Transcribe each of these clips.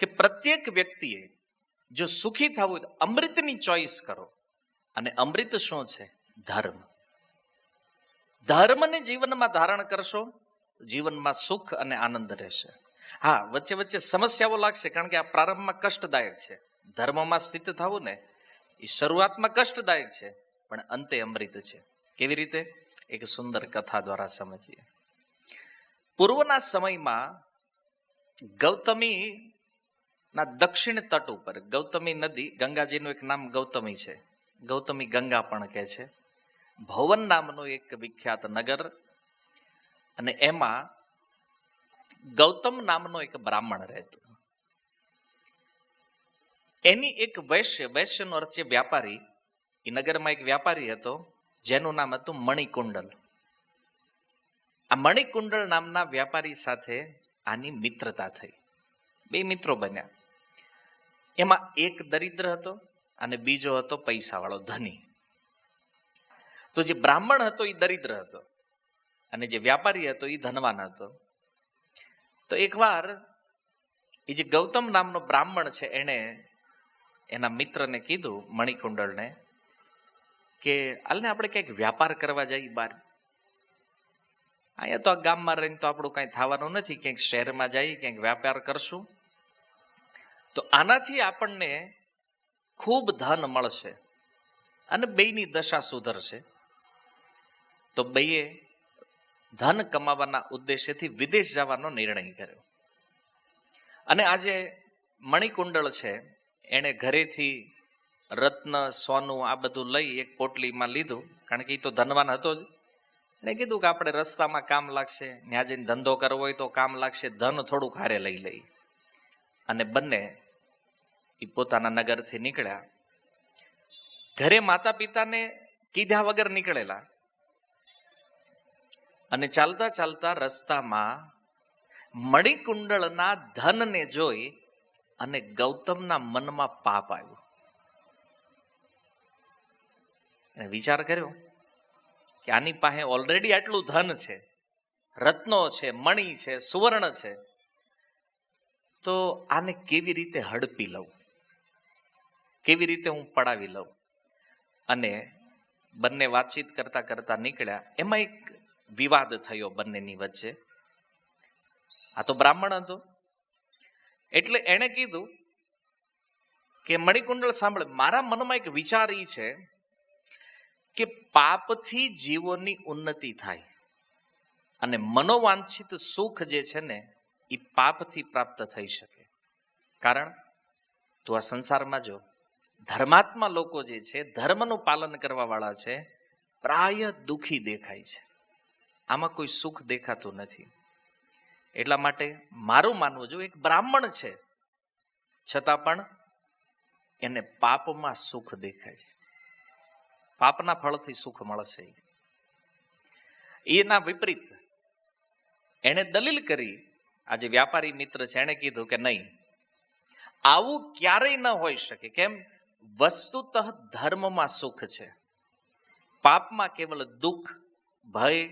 કે પ્રત્યેક વ્યક્તિએ જો સુખી થવું હોય તો અમૃતની ચોઈસ કરો. અને અમૃત શું છે? ધર્મ. ધર્મને જીવનમાં ધારણ કરશો, જીવનમાં સુખ અને આનંદ રહેશે. હા, વચ્ચે વચ્ચે સમસ્યાઓ લાગશે, કારણ કે આ પ્રારંભમાં કષ્ટદાયક છે. ધર્મમાં સ્થિત થવું ને એ શરૂઆતમાં કષ્ટદાયક છે, પણ અંતે અમૃત છે. કેવી રીતે? એક સુંદર કથા દ્વારા સમજીએ. પૂર્વના સમયમાં ગૌતમી ના દક્ષિણ તટ ઉપર ગૌતમી નદી, ગંગાજીનું એક નામ ગૌતમી છે, ગૌતમી ગંગા પણ કહે છે. ભવન નામનું એક વિખ્યાત નગર, અને એમાં ગૌતમ નામનો એક બ્રાહ્મણ રહેતો. એની એક વૈશ્યનો અર્થ છે વ્યાપારી. એ નગરમાં એક વ્યાપારી હતો જેનું નામ હતું મણિકુંડલ. આ મણિકુંડલ નામના વ્યાપારી સાથે આની મિત્રતા થઈ. બે મિત્રો બન્યા. એમાં એક દરિદ્ર હતો અને બીજો હતો પૈસાવાળો, ધની. તો જે બ્રાહ્મણ હતો એ દરિદ્ર હતો અને જે વ્યાપારી હતો એ ધનવાન હતો. તો એકવાર એ જે ગૌતમ નામનો બ્રાહ્મણ છે એણે એના મિત્રને કીધું, મણિકુંડળને, કે હાલને આપણે ક્યાંક વ્યાપાર કરવા જઈએ બહાર. અહીંયા તો આ ગામમાં રહીને તો આપણું કાંઈ થવાનું નથી, ક્યાંક શહેરમાં જઈએ, ક્યાંક વ્યાપાર કરશું તો આનાથી આપણને ખૂબ ધન મળશે અને બેયની દશા સુધરશે. તો બેયે ધન કમાવાના ઉદ્દેશ્યથી વિદેશ જવાનો નિર્ણય કર્યો. અને આજે મણિકુંડળ છે એણે ઘરેથી રત્ન, સોનું આ બધું લઈ એક પોટલીમાં લીધું, કારણ કે એ તો ધનવાન હતો જ. એને કીધું કે આપણે રસ્તામાં કામ લાગશે, ત્યાં જઈને ધંધો કરવો હોય તો કામ લાગશે, ધન થોડુંક હારે લઈ લઈ. અને બંને એ પોતાના નગરથી નીકળ્યા. ઘરે માતા પિતાને કીધા વગર નીકળેલા. અને ચાલતા ચાલતા રસ્તામાં મણિકુંડળના ધનને જોઈ અને ગૌતમના મનમાં પાપ આવ્યું. એને વિચાર કર્યો કે આની પાસે ઓલરેડી આટલું ધન છે, રત્નો છે, મણિ છે, સુવર્ણ છે, તો આને કેવી રીતે હડપી લઉં, કેવી રીતે હું પડાવી લઉં. અને બંને વાતચીત કરતા કરતા નીકળ્યા. એમાં એક વિવાદ થયો બંનેની વચ્ચે. આ તો બ્રાહ્મણ હતો એટલે એણે કીધું કે મણિકુંડળ સાંભળે, મારા મનમાં એક વિચાર એ છે કે પાપથી જીવોની ઉન્નતિ થાય અને મનોવાંછિત સુખ જે છે ને એ પાપથી પ્રાપ્ત થઈ શકે. કારણ તો આ સંસારમાં જો ધર્માત્મા લોકો જે છે, ધર્મનું પાલન કરવા વાળા છે, પ્રાય દુઃખી દેખાય છે. આમાં કોઈ સુખ દેખાતું નથી. એટલા માટે મારું માનવું, જો એક બ્રાહ્મણ છે છતાં પણ એને પાપમાં સુખ દેખાય છે, પાપના ફળથી સુખ મળશે. એના વિપરીત એણે દલીલ કરી. આ જે વ્યાપારી મિત્ર છે એણે કીધું કે નહીં, આવું ક્યારેય ન હોઈ શકે. કેમ? વસ્તુતઃ ધર્મમાં સુખ છે, પાપમાં કેવલ દુઃખ, ભય,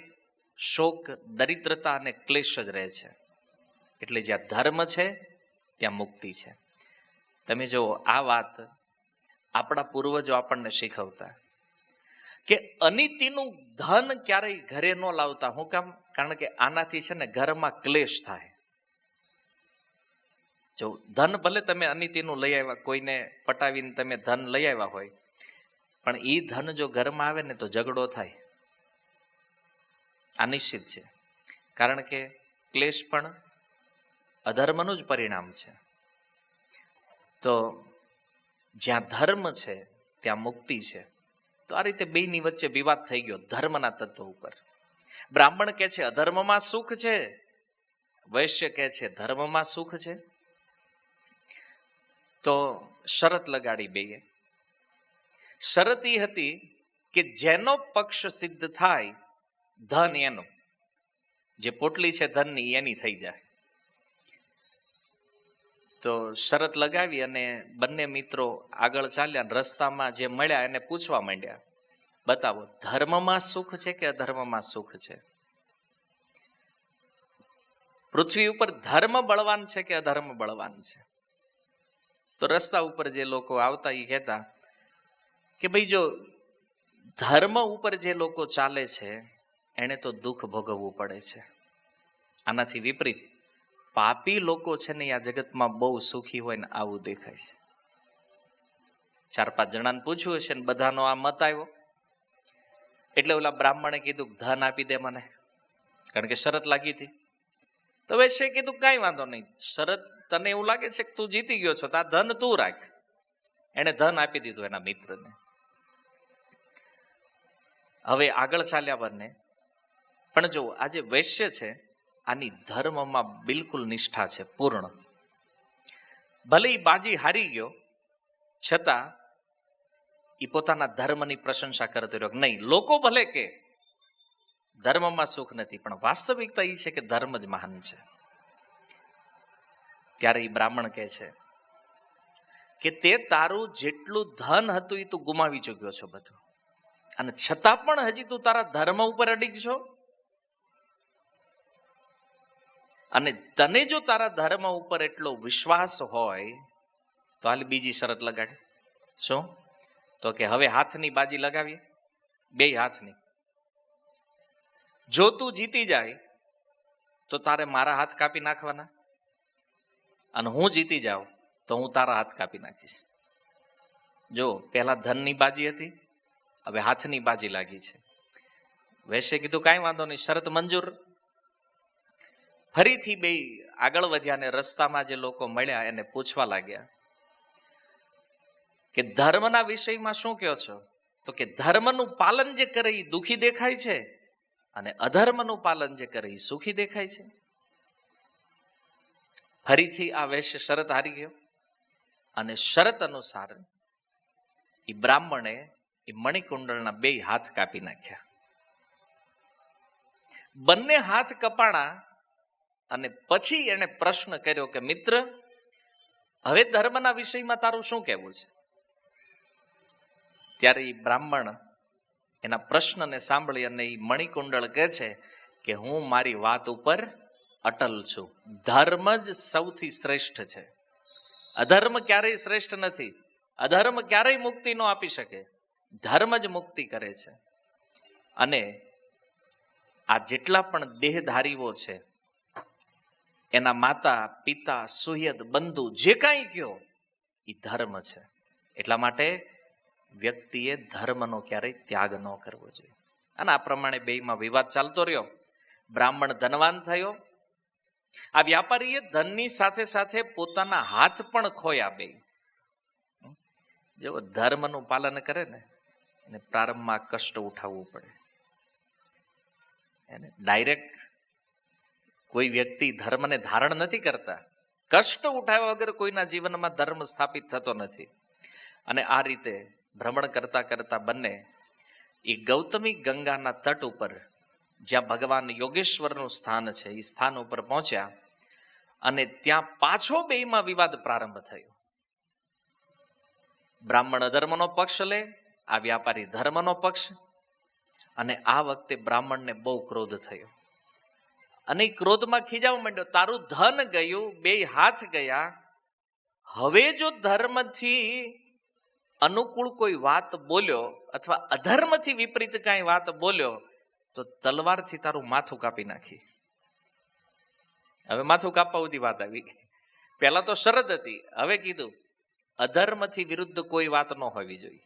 શોક, દરિદ્રતા અને ક્લેશ જ રહે છે. એટલે જ્યાં ધર્મ છે ત્યાં મુક્તિ છે. તમે જો આ વાત આપણા પૂર્વજો આપણને શીખવતા કે અનિતિનું ધન ક્યારેય ઘરે ન લાવતા. હું કામ? કારણ કે આનાથી છે ને ઘરમાં ક્લેશ થાય. જો ધન ભલે તમે અનિતિનું લઈ આવ્યા, કોઈને પટાવીને તમે ધન લઈ આવ્યા હોય, પણ એ ધન જો ઘરમાં આવે ને તો ઝઘડો થાય. આ નિશ્ચિત છે, કારણ કે ક્લેશ પણ અધર્મનું જ પરિણામ છે. તો જ્યાં ધર્મ છે ત્યાં મુક્તિ છે. તો આ રીતે બેયની વચ્ચે વિવાદ થઈ ગયો ધર્મના તત્વ ઉપર. બ્રાહ્મણ કહે છે અધર્મમાં સુખ છે, વૈશ્ય કહે છે ધર્મમાં સુખ છે. તો શરત લગાડી બેયે. શરત એ હતી કે જેનો પક્ષ સિદ્ધ થાય, ધન એનું, જે પોટલી છે ધનની એની થઈ જાય. તો શરત લગાવી અને બંને મિત્રો આગળ ચાલ્યા. રસ્તામાં જે મળ્યા એને પૂછવા માંડ્યા, બતાવો ધર્મમાં સુખ છે કે અધર્મમાં સુખ છે? પૃથ્વી ઉપર ધર્મ બળવાન છે કે અધર્મ બળવાન છે? તો રસ્તા ઉપર જે લોકો આવતા એ કહેતા કે ભાઈ જો ધર્મ ઉપર જે લોકો ચાલે છે એને તો દુઃખ ભોગવવું પડે છે. આનાથી વિપરીત પાપી લોકો છે ને આ જગતમાં બહુ સુખી હોય ને આવું દેખાય છે. 4-5 જણાને પૂછ્યું હશે ને બધાનો આ મત આવ્યો. એટલે ઓલા બ્રાહ્મણે કીધું ધન આપી દે મને, કારણ કે શરત લાગી હતી. તો વૈશ્ય કીધું કાંઈ વાંધો નહીં, શરત તને એવું લાગે છે કે તું જીતી ગયો છો તો આ ધન તું રાખ. એને ધન આપી દીધું એના મિત્રને. હવે આગળ ચાલ્યા બંને. પણ જો આ જે વૈશ્ય છે આની ધર્મમાં બિલકુલ નિષ્ઠા છે, પૂર્ણ. ભલે એ બાજી હારી ગયો છતાં એ પોતાના ધર્મની પ્રશંસા કરતો રહ્યો. નહીં, લોકો ભલે કે ધર્મમાં સુખ નથી, પણ વાસ્તવિકતા એ છે કે ધર્મ જ મહાન છે. ત્યારે એ બ્રાહ્મણ કહે છે કે તે તારું જેટલું ધન હતું એ તું ગુમાવી ચૂક્યો છો બધું, અને છતાં પણ હજી તું તારા ધર્મ ઉપર અડીગ છો. અને તને જો તારા ધર્મ ઉપર એટલો વિશ્વાસ હોય તો હાલ બીજી શરત લગાડે. શું? તો કે હવે હાથની બાજી લગાવીએ, 2 હાથની. જો તું જીતી જાય તો તારે મારા હાથ કાપી નાખવાના, અને હું જીતી જાઉં તો હું તારા હાથ કાપી નાખીશ. જો પહેલા ધનની બાજી હતી, હવે હાથની બાજી લાગી છે. વૈશ્ય કીધું કાંઈ વાંધો નહીં, શરત મંજૂર. ફરીથી 2 આગળ વધ્યા ને રસ્તામાં જે લોકો મળ્યા એને પૂછવા લાગ્યા કે ધર્મના વિષયમાં શું કહો છો? તો કે ધર્મનું પાલન જે કરે એ દુઃખી દેખાય છે, અને અધર્મનું પાલન જે કરે એ સુખી દેખાય છે. ફરીથી આ વૈશ્ય શરત હારી ગયો, અને શરત અનુસાર એ બ્રાહ્મણે એ મણિકુંડળના 2 હાથ કાપી નાખ્યા. બંને હાથ કપાણા, અને પછી એને પ્રશ્ન કર્યો કે મિત્ર, હવે ધર્મના વિષયમાં તારું શું કહેવું છે? ત્યારે એ બ્રાહ્મણ એના પ્રશ્નને સાંભળી અને એ મણિકુંડળ કહે છે કે હું મારી વાત ઉપર અટલ છું. ધર્મ જ સૌથી શ્રેષ્ઠ છે, અધર્મ ક્યારેય શ્રેષ્ઠ નથી. અધર્મ ક્યારેય મુક્તિ ન આપી શકે, ધર્મ જ મુક્તિ કરે છે. અને આ જેટલા પણ દેહધારીઓ છે એના માતા પિતા સુહૃદ બંધુ જે કાંઈ કયો એ ધર્મ છે. એટલા માટે વ્યક્તિએ ધર્મનો ક્યારેય ત્યાગ ન કરવો જોઈએ. અને આ પ્રમાણે 2માં વિવાદ ચાલતો રહ્યો. બ્રાહ્મણ ધનવાન થયો, આ વ્યાપારીએ ધનની સાથે સાથે પોતાના હાથ પણ ખોયા. 2 જેવો ધર્મનું પાલન કરે ને એને પ્રારંભમાં કષ્ટ ઉઠાવવું પડે. એને ડાયરેક્ટ કોઈ વ્યક્તિ ધર્મને ધારણ નથી કરતા, કષ્ટ ઉઠાવ્યા વગર કોઈના જીવનમાં ધર્મ સ્થાપિત થતો નથી. અને આ રીતે ભ્રમણ કરતા કરતા બંને એ ગૌતમી ગંગાના તટ ઉપર, જ્યાં ભગવાન યોગેશ્વરનું સ્થાન છે, એ સ્થાન ઉપર પહોંચ્યા. અને ત્યાં પાછો 2માં વિવાદ પ્રારંભ થયો. બ્રાહ્મણ અધર્મનો પક્ષ લે, આ વ્યાપારી ધર્મનો પક્ષ. અને આ વખતે બ્રાહ્મણને બહુ ક્રોધ થયો, અને ક્રોધમાં ખીજાવા માંડ્યો. તારું ધન ગયું, 2 હાથ ગયા, હવે જો ધર્મથી અનુકૂળ કોઈ વાત બોલ્યો અથવા અધર્મથી વિપરીત કાંઈ વાત બોલ્યો તો તલવારથી તારું માથું કાપી નાખી. હવે માથું કાપવા સુધી વાત આવી. પહેલા તો શરત હતી, હવે કીધું અધર્મથી વિરુદ્ધ કોઈ વાત ન હોવી જોઈએ,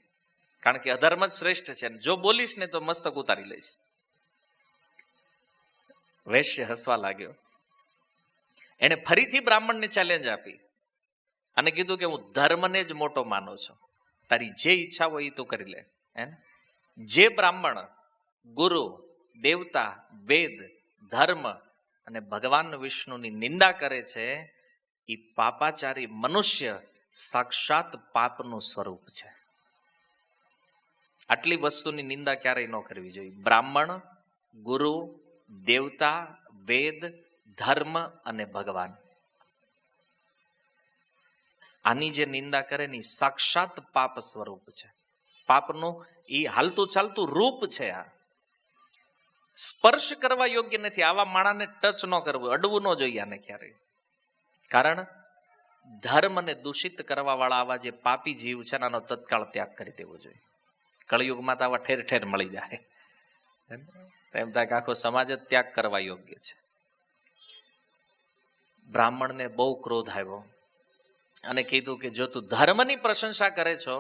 કારણ કે અધર્મ જ શ્રેષ્ઠ છે. જો બોલીશ ને તો મસ્તક ઉતારી લઈશ. વૈશ્ય હસવા લાગ્યો. એને ફરીથી બ્રાહ્મણને ચેલેન્જ આપી અને કીધું કે હું ધર્મને જ મોટો માનું છું, તારી જે ઈચ્છા હોય એ તું કરી લે. જે બ્રાહ્મણ ગુરુ, દેવતા, વેદ, ધર્મ અને ભગવાન વિષ્ણુની નિંદા કરે છે એ પાપાચારી મનુષ્ય સાક્ષાત પાપનું સ્વરૂપ છે. આટલી વસ્તુની નિંદા ક્યારેય ન કરવી જોઈએ. બ્રાહ્મણ, ગુરુ, દેવતા, વેદ, ધર્મ અને ભગવાન, આની જે નિંદા કરે ને સાક્ષાત પાપ સ્વરૂપ છે. પાપનું એ હાલતું ચાલતું રૂપ છે. આ સ્પર્શ કરવા યોગ્ય નથી. આવા માણાને ટચ ન કરવું, અડવું ન જોઈએ આને ક્યારેય. કારણ ધર્મને દૂષિત કરવા વાળા આવા જે પાપી જીવ છે આનો તત્કાળ ત્યાગ કરી દેવો જોઈએ. કળિયુગમાં તો આવા ઠેર ઠેર મળી જાય, એમ થાય કે આખો સમાજ જ ત્યાગ કરવા યોગ્ય છે. બ્રાહ્મણને બહુ ક્રોધ આવ્યો અને કીધું કે જો તું ધર્મની પ્રશંસા કરે છો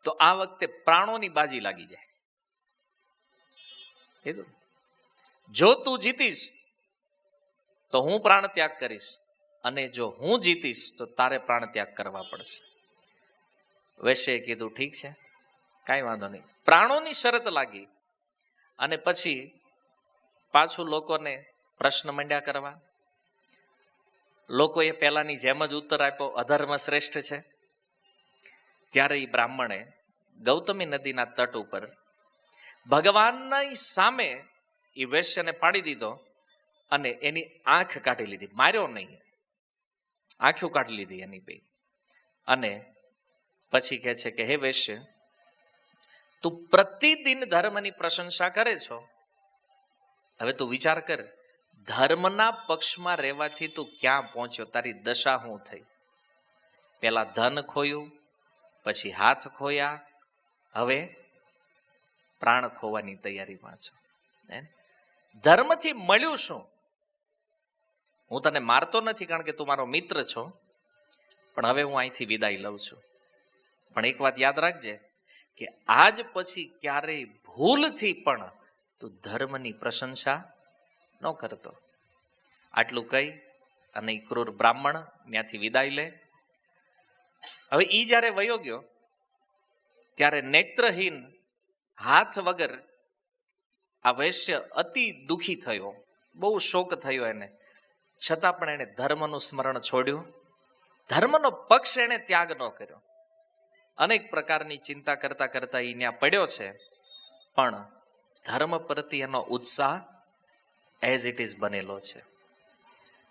તો આ વખતે પ્રાણોની બાજી લાગી જાય. કીધું જો તું જીતીશ તો હું પ્રાણ ત્યાગ કરીશ, અને જો હું જીતીશ તો તારે પ્રાણ ત્યાગ કરવા પડશે. વૈશ્યએ કીધું ઠીક છે, કાંઈ વાંધો નહીં. પ્રાણોની શરત લાગી અને પછી પાછું લોકોને પ્રશ્ન માંડ્યા કરવા. લોકોએ પહેલાની જેમ જ ઉત્તર આપ્યો, અધર્મ શ્રેષ્ઠ છે. ત્યારે એ બ્રાહ્મણે ગૌતમી નદીના તટ ઉપર ભગવાનની સામે એ વૈશ્યને પાડી દીધો અને એની આંખ કાઢી લીધી. માર્યો નહીં, આંખો કાઢી લીધી એની બે. અને પછી કહે છે કે હે વૈશ્ય, તું પ્રતિદિન ધર્મની પ્રશંસા કરે છો, હવે તું વિચાર કર, ધર્મના પક્ષમાં રહેવાથી તું ક્યાં પહોંચ્યો, તારી દશા શું થઈ? પેલા ધન ખોયું, પછી હાથ ખોયા, હવે પ્રાણ ખોવાની તૈયારીમાં છો. ધર્મથી મળ્યું શું? હું તને મારતો નથી કારણ કે તું મારો મિત્ર છો, પણ હવે હું અહીંથી વિદાય લઉં છું. પણ એક વાત યાદ રાખજે કે આજ પછી ક્યારેય ભૂલથી પણ તું ધર્મની પ્રશંસા ન કરતો. આટલું કહી અને એ ક્રૂર બ્રાહ્મણ ત્યાંથી વિદાય લે. હવે ઈ જ્યારે વયો ગયો ત્યારે નેત્રહીન, હાથ વગર આ વૈશ્ય અતિ દુઃખી થયો, બહુ શોક થયો એને. છતાં પણ એને ધર્મનું સ્મરણ છોડ્યું, ધર્મનો પક્ષ એને ત્યાગ ન કર્યો. અનેક પ્રકારની ચિંતા કરતા કરતા એ ત્યાં પડ્યો છે, પણ ધર્મ પ્રત્યે એનો ઉત્સાહ એઝ ઇટ ઇઝ બનેલો છે.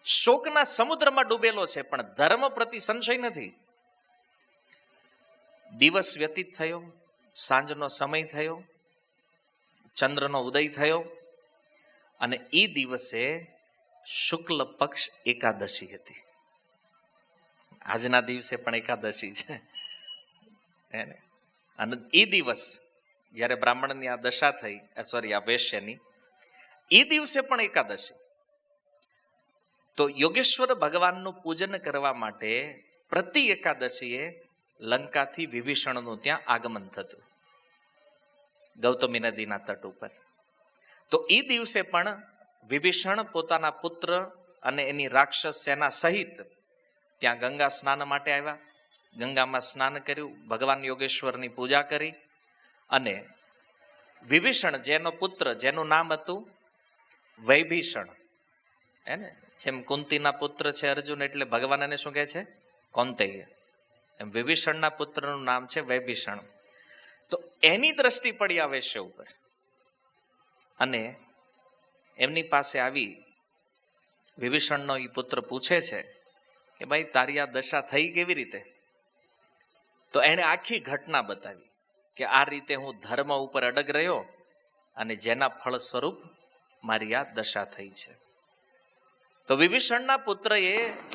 શોકના સમુદ્રમાં ડૂબેલો છે, પણ ધર્મ પ્રતિ સંશય નથી. દિવસ વ્યતીત થયો, સાંજનો સમય થયો, ચંદ્રનો ઉદય થયો, અને એ દિવસે શુક્લ પક્ષ એકાદશી હતી. આજના દિવસે પણ એકાદશી છે. અને એ દિવસ જ્યારે બ્રાહ્મણની આ દશા થઈ, સોરી આ વૈશ્યની, એ દિવસે પણ એકાદશી. તો યોગેશ્વર ભગવાનનું પૂજન કરવા માટે પ્રતિ એકાદશીએ લંકાથી વિભીષણનું ત્યાં આગમન થતું, ગૌતમી નદીના તટ ઉપર. તો એ દિવસે પણ વિભીષણ પોતાના પુત્ર અને એની રાક્ષસ સેના સહિત ત્યાં ગંગા સ્નાન માટે આવ્યા. ગંગામાં સ્નાન કર્યું, ભગવાન યોગેશ્વરની પૂજા કરી, અને વિભીષણ જેનો પુત્ર, જેનું નામ હતું વૈભીષણ, હે ને, જેમ કુંતીના પુત્ર છે અર્જુન, એટલે ભગવાન એને શું કહે છે? કૌંતેય. એમ વિભીષણના પુત્રનું નામ છે વૈભીષણ. તો એની દ્રષ્ટિ પડી આ વૈશ્ય ઉપર, અને એમની પાસે આવી વિભીષણનો એ પુત્ર પૂછે છે કે ભાઈ તારી આ દશા થઈ કેવી રીતે? તો એણે આખી ઘટના બતાવી કે આ રીતે હું ધર્મ ઉપર અડગ રહ્યો અને જેના ફળ સ્વરૂપ મારી આ દશા થઈ છે. તો વિભીષણના પુત્રએ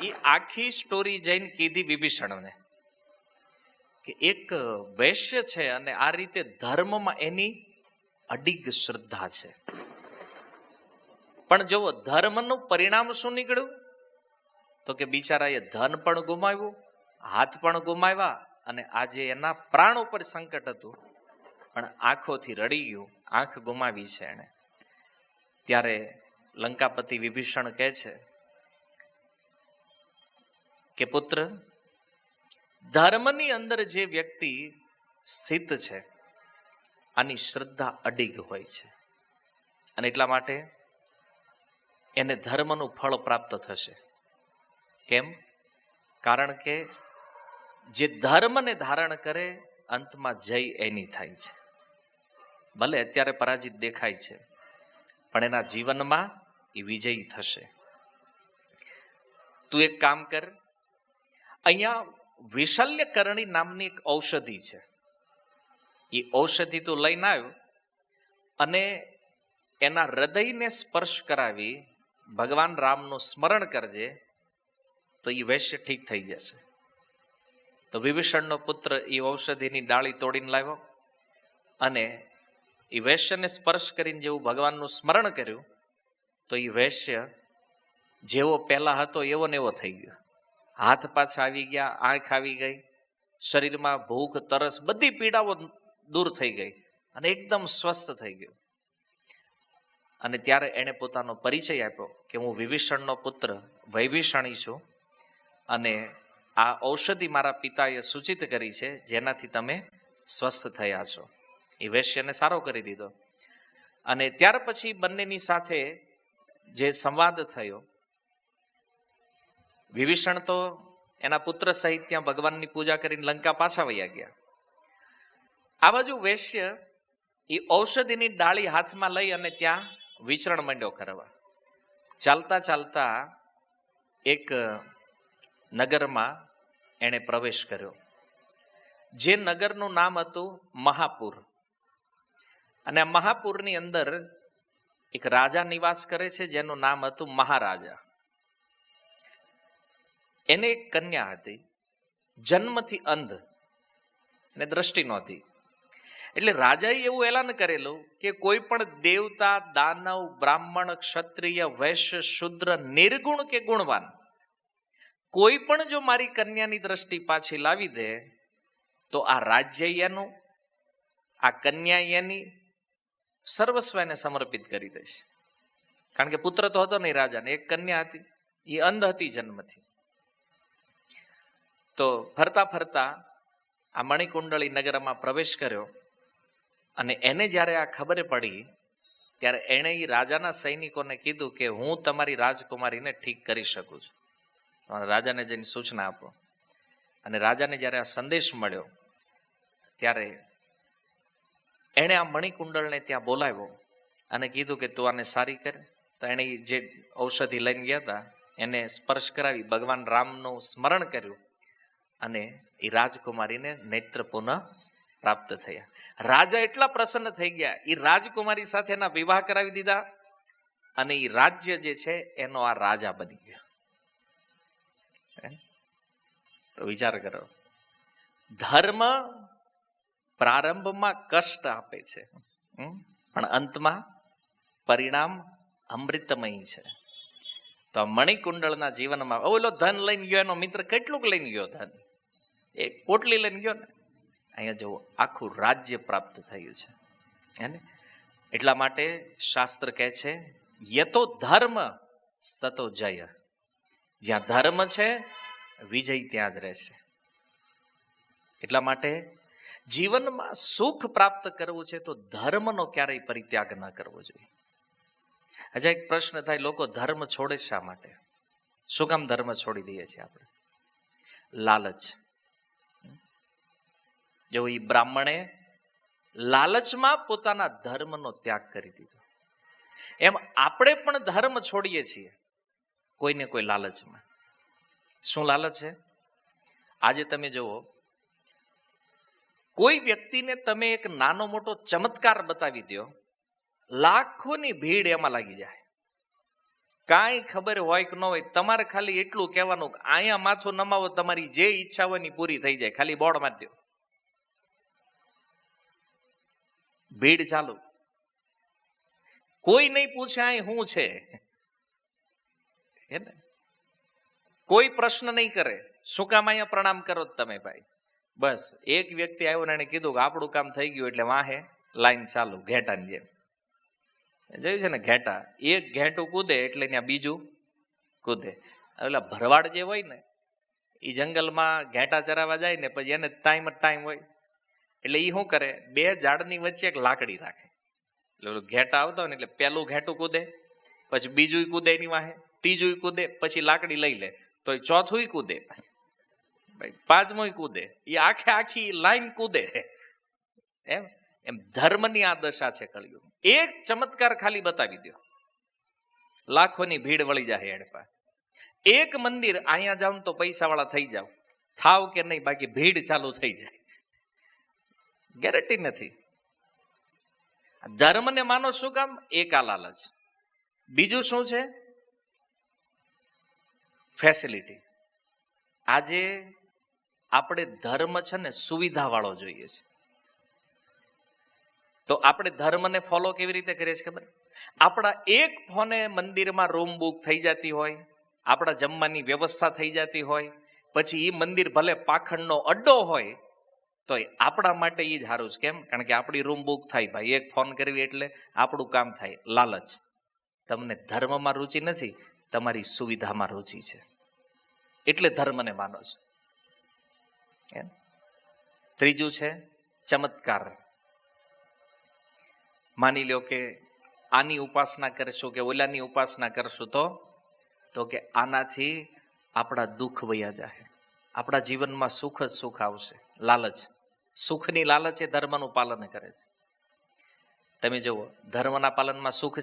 એ આખી સ્ટોરી જઈને કીધી વિભીષણને કે એક વૈશ્ય છે અને આ રીતે ધર્મમાં એની અડિગ શ્રદ્ધા છે. પણ જો ધર્મનું પરિણામ શું નીકળ્યું? તો કે બિચારાએ ધન પણ ગુમાવ્યું, હાથ પણ ગુમાવ્યા, અને આજે એના પ્રાણ ઉપર સંકટ હતું, પણ આંખોથી રડી ગયું, આંખ ગુમાવી છે એને. ત્યારે લંકાપતિ વિભીષણ કહે છે કે પુત્ર, ધર્મની અંદર જે વ્યક્તિ સ્થિત છે આની શ્રદ્ધા અડિગ હોય છે, અને એટલા માટે એને ધર્મનું ફળ પ્રાપ્ત થશે. કેમ? કારણ કે જે ધર્મને ધારણ કરે અંતમાં જય એની થાય છે. ભલે અત્યારે પરાજિત દેખાય છે, પણ એના જીવનમાં એ વિજયી થશે. તું એક કામ કર, અહીંયા વિશલ્યકરણી નામની એક ઔષધિ છે, એ ઔષધિ તું લઈને આવ્યો અને એના હૃદયને સ્પર્શ કરાવી ભગવાન રામનું સ્મરણ કરજે, તો એ વૈશ્ય ઠીક થઈ જશે. તો વિભીષણનો પુત્ર એ ઔષધિની ડાળી તોડીને લાવ્યો અને એ વૈશ્યને સ્પર્શ કરીને જેવું ભગવાનનું સ્મરણ કર્યું તો એ વૈશ્ય જેવો પહેલા હતો એવો ને એવો થઈ ગયો. હાથ પાછા આવી ગયા, આંખ આવી ગઈ, શરીરમાં ભૂખ તરસ બધી પીડાઓ દૂર થઈ ગઈ અને એકદમ સ્વસ્થ થઈ ગયું. અને ત્યારે એણે પોતાનો પરિચય આપ્યો કે હું વિભીષણનો પુત્ર વૈભીષણી છું અને આ ઔષધિ મારા પિતાએ સૂચિત કરી છે જેનાથી તમે સ્વસ્થ થયા છો. એ વૈશ્યને સારો કરી દીધો. અને ત્યાર પછી બંનેની સાથે જે સંવાદ થયો, વિભીષણ તો એના પુત્ર સહિત ત્યાં ભગવાનની પૂજા કરીને લંકા પાછા વયા ગયા. આ બાજુ વૈશ્ય એ ઔષધિની ડાળી હાથમાં લઈ અને ત્યાં વિચરણ માંડ્યો કરવા. ચાલતા ચાલતા એક નગરમાં એણે પ્રવેશ કર્યો, જે નગરનું નામ હતું મહાપુર. અને આ મહાપુરની અંદર એક રાજા નિવાસ કરે છે જેનું નામ હતું મહારાજા. એને એક કન્યા હતી, જન્મથી અંધ, એને દ્રષ્ટિ નહોતી. એટલે રાજાએ એવું એલાન કરેલું કે કોઈ પણ દેવતા, દાનવ, બ્રાહ્મણ, ક્ષત્રિય, વૈશ્ય, શૂદ્ર, નિર્ગુણ કે ગુણવાન કોઈ પણ જો મારી કન્યાની દ્રષ્ટિ પાછી લાવી દે તો આ રાજ્ય એનું, આ કન્યા એની, સર્વસ્વ એને સમર્પિત કરી દઈશ. કારણ કે પુત્ર તો હતો નહીં રાજાને, એક કન્યા હતી, એ અંધ હતી જન્મથી. તો ફરતા ફરતા આ મણિકુંડળી નગરમાં પ્રવેશ કર્યો અને એને જ્યારે આ ખબર પડી ત્યારે એણે એ રાજાના સૈનિકોને કીધું કે હું તમારી રાજકુમારીને ઠીક કરી શકું છું, રાજાને જઈને સૂચના આપો. અને રાજાને જ્યારે આ સંદેશ મળ્યો ત્યારે એણે આ મણિકુંડળને ત્યાં બોલાવ્યો અને કીધું કે તું આને સારી કર. તો એણે જે ઔષધિ લઈને ગયા હતા એને સ્પર્શ કરાવી, ભગવાન રામનું સ્મરણ કર્યું અને એ રાજકુમારીને નેત્ર પુનઃ પ્રાપ્ત થયા. રાજા એટલા પ્રસન્ન થઈ ગયા, એ રાજકુમારી સાથે એના વિવાહ કરાવી દીધા અને એ રાજ્ય જે છે એનો આ રાજા બની ગયો. તો વિચાર કરો, ધર્મ પ્રારંભમાં કષ્ટ આપે છે પણ અંતમાં પરિણામ અમૃતમય છે. તો મણિકુંડળના જીવનમાં ઓલો ધન લઈને ગયો, એનો મિત્ર કેટલુંક લઈને ગયો, ધન એક પોટલી લઈને ગયો ને, અહીંયા જુઓ આખું રાજ્ય પ્રાપ્ત થયું છે. હે, એટલા માટે શાસ્ત્ર કહે છે યતો ધર્મ સતો જય. જ્યાં ધર્મ છે વિજય ત્યાં જ રહેશે. એટલા માટે જીવનમાં સુખ પ્રાપ્ત કરવું છે તો ધર્મનો ક્યારેય પરિત્યાગ ન કરવો જોઈએ. હજી એક પ્રશ્ન થાય, લોકો ધર્મ છોડે શા માટે? શું કામ ધર્મ છોડી દઈએ છીએ આપણે? લાલચ. જો એ બ્રાહ્મણે લાલચમાં પોતાના ધર્મનો ત્યાગ કરી દીધો, એમ આપણે પણ ધર્મ છોડીએ છીએ કોઈને કોઈ લાલચમાં. શું લાલચ છે? આજે તમે જુઓ, કોઈ વ્યક્તિને તમે એક નાનો મોટો ચમત્કાર બતાવી દો, લાખોની ભીડ એમાં લાગી જાય. કાંઈ ખબર હોય કે ન હોય, તમારે ખાલી એટલું કહેવાનું કે અહીંયા માથું નમાવો, તમારી જે ઈચ્છા હોય ની પૂરી થઈ જાય, ખાલી બોર્ડ મારી દો. ભીડ ચાલુ, કોઈ નહીં પૂછે અહીં શું છે, હે ને? કોઈ પ્રશ્ન નહીં કરે, શું કામ અહીંયા પ્રણામ કરો તમે ભાઈ? બસ એક વ્યક્તિ આવ્યો ને એને કીધું કે આપણું કામ થઈ ગયું એટલે વાહે લાઈન ચાલુ, ઘેટાની જેમ. જોયું છે ને ઘેટા, એક ઘેટું કૂદે એટલે ત્યાં બીજું કૂદે. એટલે ભરવાડ જે હોય ને એ જંગલમાં ઘેટા ચરાવવા જાય ને પછી એને ટાઈમ હોય એટલે એ શું કરે, બે ઝાડની વચ્ચે એક લાકડી રાખે. એટલે ઘેટા આવતા હોય ને એટલે પેલું ઘેટું કૂદે, પછી બીજું કૂદે એની વાહે, ત્રીજું કૂદે, પછી લાકડી લઈ લે તો ચોથું કૂદે, ભાઈ પાંચમું કૂદે, એ આખી લાઈન કૂદે. એમ એમ ધર્મની આ દશા છે કળિયુગ. એક ચમત્કાર ખાલી બતાવી દો, લાખોની ભીડ વળી જાય એડ પાસે. એક મંદિર અહીંયા જાવ તો પૈસા વાળા થઈ જાવ, થાવ કે નહીં, બાકી ભીડ ચાલુ થઈ જાય, ગેરંટી નથી. ધર્મને માનો શું કામ? એક આ લાલચ. બીજું શું છે? ફેસિલિટી. આજે આપણે ધર્મ છે ને સુવિધા વાળો જોઈએ છે. તો આપણે ધર્મને ફોલો કેવી રીતે કરીએ છીએ ખબર? આપણા એક ફોને મંદિરમાં રૂમ બુક થઈ જતી હોય, આપણા જમવાની વ્યવસ્થા થઈ જતી હોય, પછી એ મંદિર ભલે પાખંડનો અડ્ડો હોય તો આપણા માટે એ જ સારું છે. કેમ? કારણ કે આપણી રૂમ બુક થાય. ભાઈ એક ફોન કરવી એટલે આપણું કામ થાય. લાલચ. તમને ધર્મમાં રુચિ નથી, તમારી સુવિધામાં રુચિ છે, એટલે ધર્મને માનો છો. ત્રીજું છે ચમત્કાર. માની લો કે આની ઉપાસના કરશું કે ઓલાની ઉપાસના કરશું તો કે આનાથી આપણા દુઃખ વયા જાય, આપણા જીવનમાં સુખ જ સુખ આવશે. લાલચ, સુખની લાલચ એ ધર્મનું પાલન કરે છે. તમે જુઓ, ધર્મના પાલનમાં સુખ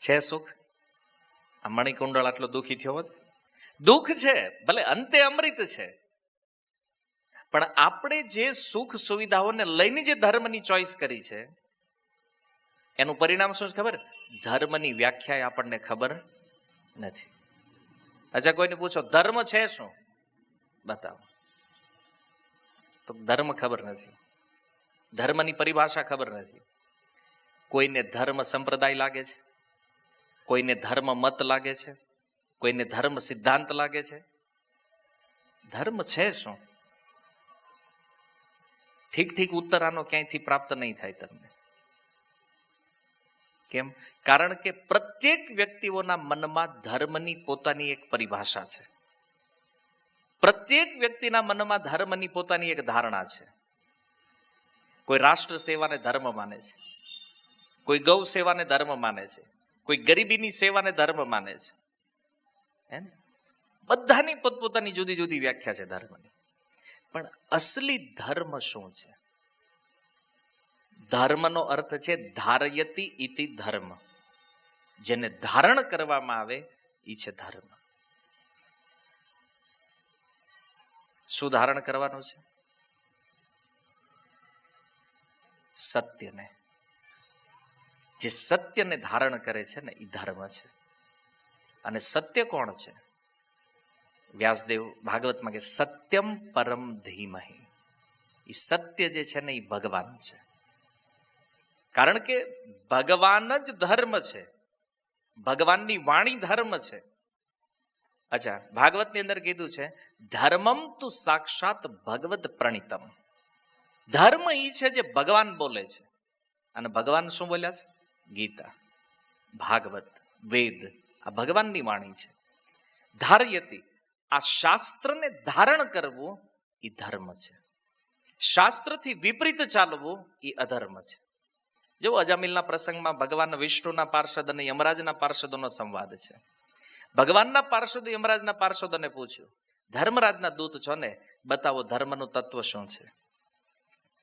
છે સુખ? આ મણિકુંડળ આટલો દુઃખી થયો હોત? દુઃખ છે, ભલે અંતે અમૃત છે, પણ આપણે જે સુખ સુવિધાઓને લઈને જે ધર્મની ચોઈસ કરી છે એનું પરિણામ શું છે ખબર? ધર્મની વ્યાખ્યા આપણને ખબર નથી. અચ્છા, કોઈને પૂછો ધર્મ છે શું, બતાવો. તો ધર્મ ખબર નથી, ધર્મની પરિભાષા ખબર નથી. કોઈને ધર્મ સંપ્રદાય લાગે છે, કોઈને ધર્મ મત લાગે છે, કોઈને ધર્મ સિદ્ધાંત લાગે છે. ધર્મ છે શું? ઠીક ઉત્તર આનો ક્યાંયથી પ્રાપ્ત નહીં થાય તમને. કેમ? કારણ કે પ્રત્યેક વ્યક્તિઓના મનમાં ધર્મની પોતાની એક પરિભાષા છે. પ્રત્યેક વ્યક્તિના મનમાં ધર્મની પોતાની એક ધારણા છે. કોઈ રાષ્ટ્ર સેવાને ધર્મ માને છે, કોઈ ગૌ સેવાને ધર્મ માને છે, કોઈ ગરીબીની સેવાને ધર્મ માને છે. બધાની પોતપોતાની જુદી જુદી વ્યાખ્યા છે ધર્મની. પણ અસલી ધર્મ શું છે? ધર્મનો અર્થ છે ધારયતિ ઇતિ ધર્મ. જેને ધારણ કરવામાં આવે એ છે ધર્મ. શું ધારણ કરવાનું છે? સત્યને. જે સત્યને ધારણ કરે છે ને એ ધર્મ છે. અને સત્ય કોણ છે? વ્યાસદેવ ભાગવતમાં કે સત્યમ પરમ ધીમહિ. એ સત્ય જે છે ને એ ભગવાન છે. કારણ કે ભગવાન જ ધર્મ છે, ભગવાનની વાણી ધર્મ છે. અચ્છા, ભાગવતની અંદર કીધું છે ધર્મમ તુ સાક્ષાત ભગવત પ્રણીતમ. ધર્મ એ છે જે ભગવાન બોલે છે. અને ભગવાન શું બોલ્યા છે? ગીતા, ભાગવત, વેદ, આ ભગવાનની વાણી છે. ધારયતિ, આ શાસ્ત્રને ધારણ કરવું એ ધર્મ છે. શાસ્ત્રથી વિપરીત ચાલવું એ અધર્મ છે. જેવો અજામિલના પ્રસંગમાં ભગવાન વિષ્ણુના પાર્ષદ અને યમરાજના પાર્ષદોનો સંવાદ છે. ભગવાનના પાર્ષદો યમરાજના પાર્ષદોને પૂછ્યું, ધર્મરાજના દૂત છો ને, બતાવો ધર્મનું તત્વ શું છે.